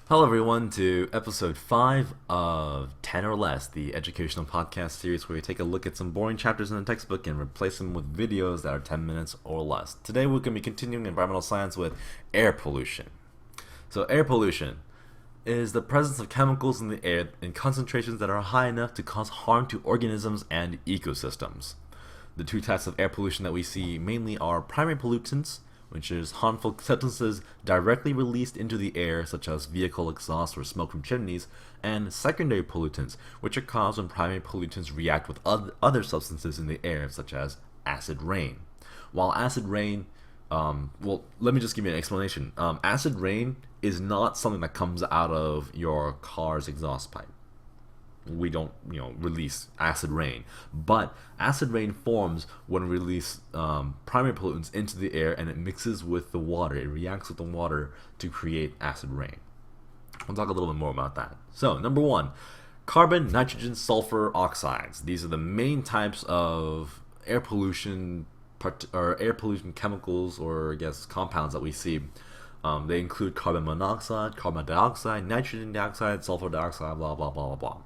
Hello, everyone, to episode 5 of 10 or Less, the educational podcast series where we take a look at some boring chapters in the textbook and replace them with videos that are 10 minutes or less. Today, we're going to be continuing environmental science with air pollution. So, air pollution is the presence of chemicals in the air in concentrations that are high enough to cause harm to organisms and ecosystems. The two types of air pollution that we see mainly are primary pollutants, which is harmful substances directly released into the air, such as vehicle exhaust or smoke from chimneys, and secondary pollutants, which are caused when primary pollutants react with other substances in the air, such as acid rain. While acid rain, let me just give you an explanation. Acid rain is not something that comes out of your car's exhaust pipe. We don't, release acid rain. But acid rain forms when we release primary pollutants into the air, and it mixes with the water. It reacts with the water to create acid rain. We'll talk a little bit more about that. So, number one, carbon, nitrogen, sulfur oxides. These are the main types of air pollution chemicals, or I guess compounds that we see. They include carbon monoxide, carbon dioxide, nitrogen dioxide, sulfur dioxide, blah, blah, blah, blah, blah.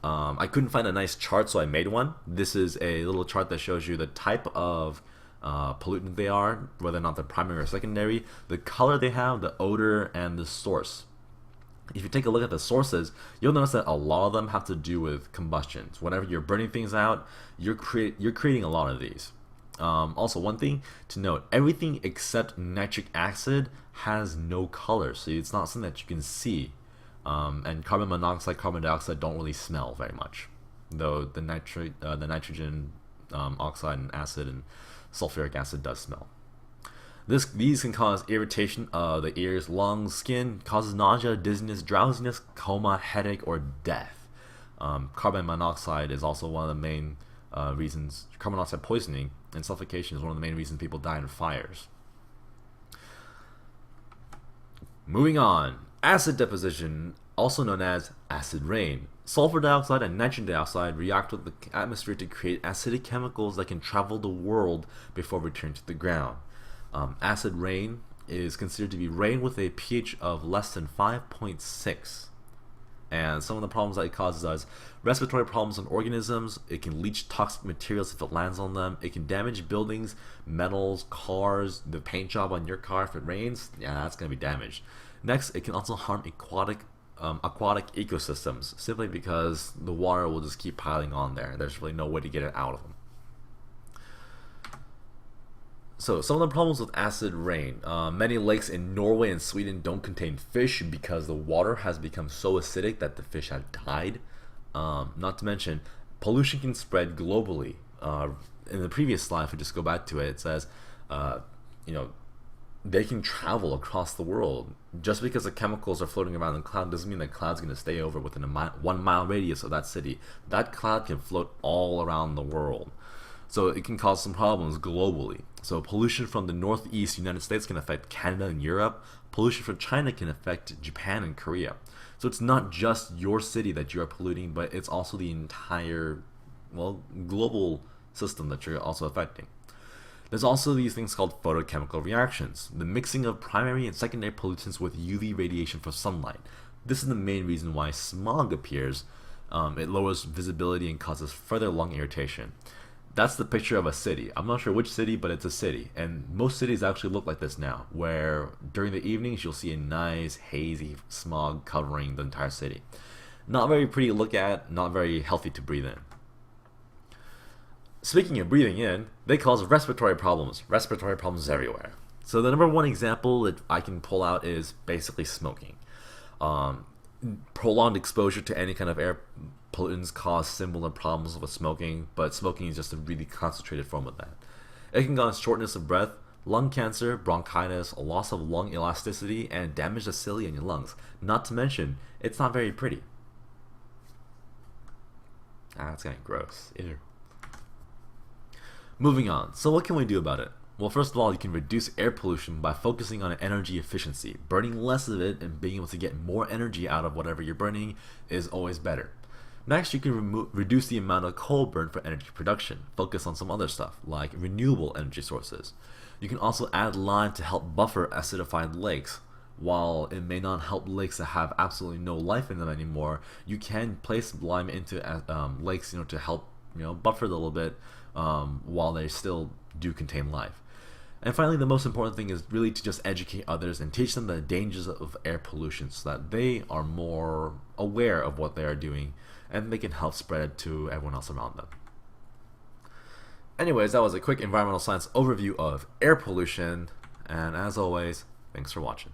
I couldn't find a nice chart, so I made one. This is a little chart that shows you the type of pollutant they are, whether or not they're primary or secondary, the color they have, the odor, and the source. If you take a look at the sources, you'll notice that a lot of them have to do with combustions. Whenever you're burning things out, you're creating a lot of these. Also, one thing to note, everything except nitric acid has no color, so it's not something that you can see. And carbon monoxide, carbon dioxide don't really smell very much, though the nitrogen oxide and acid and sulfuric acid does smell. These can cause irritation of the ears, lungs, skin, causes nausea, dizziness, drowsiness, coma, headache, or death. Carbon monoxide is also one of the main reasons. Carbon monoxide poisoning and suffocation is one of the main reasons people die in fires. Moving on. Acid deposition, also known as acid rain. Sulfur dioxide and nitrogen dioxide react with the atmosphere to create acidic chemicals that can travel the world before returning to the ground. Acid rain is considered to be rain with a pH of less than 5.6. And some of the problems that it causes are respiratory problems on organisms. It can leach toxic materials if it lands on them. It can damage buildings, metals, cars, the paint job on your car if it rains. Yeah, that's going to be damaged. Next, it can also harm aquatic ecosystems, simply because the water will just keep piling on there. There's really no way to get it out of them. So, some of the problems with acid rain. Many lakes in Norway and Sweden don't contain fish because the water has become so acidic that the fish have died. Not to mention, pollution can spread globally. In the previous slide, if we just go back to it, it says, they can travel across the world. Just because the chemicals are floating around the cloud doesn't mean the cloud's going to stay over within a 1 mile radius of that city. That cloud can float all around the world. So it can cause some problems globally. So pollution from the northeast United States can affect Canada and Europe. Pollution from China can affect Japan and Korea. So it's not just your city that you are polluting, but it's also the entire, global system that you're also affecting. There's also these things called photochemical reactions, the mixing of primary and secondary pollutants with UV radiation from sunlight. This is the main reason why smog appears. It lowers visibility and causes further lung irritation. That's the picture of a city. I'm not sure which city, but it's a city. And most cities actually look like this now, where during the evenings you'll see a nice hazy smog covering the entire city. Not very pretty to look at, not very healthy to breathe in. Speaking of breathing in, they cause respiratory problems. Respiratory problems everywhere. So the number one example that I can pull out is basically smoking. Prolonged exposure to any kind of air pollutants cause similar problems with smoking, but smoking is just a really concentrated form of that. It can cause shortness of breath, lung cancer, bronchitis, a loss of lung elasticity, and damage the cilia in your lungs. Not to mention, it's not very pretty. That's kind of gross. Ew. Moving on. So what can we do about it? Well, first of all, you can reduce air pollution by focusing on energy efficiency. Burning less of it and being able to get more energy out of whatever you're burning is always better. Next, you can reduce the amount of coal burned for energy production. Focus on some other stuff, like renewable energy sources. You can also add lime to help buffer acidified lakes. while it may not help lakes that have absolutely no life in them anymore, you can place lime into lakes, to help buffer it a little bit while they still do contain life. And finally, the most important thing is really to just educate others and teach them the dangers of air pollution so that they are more aware of what they are doing and they can help spread it to everyone else around them. Anyways, that was a quick environmental science overview of air pollution, and as always, thanks for watching.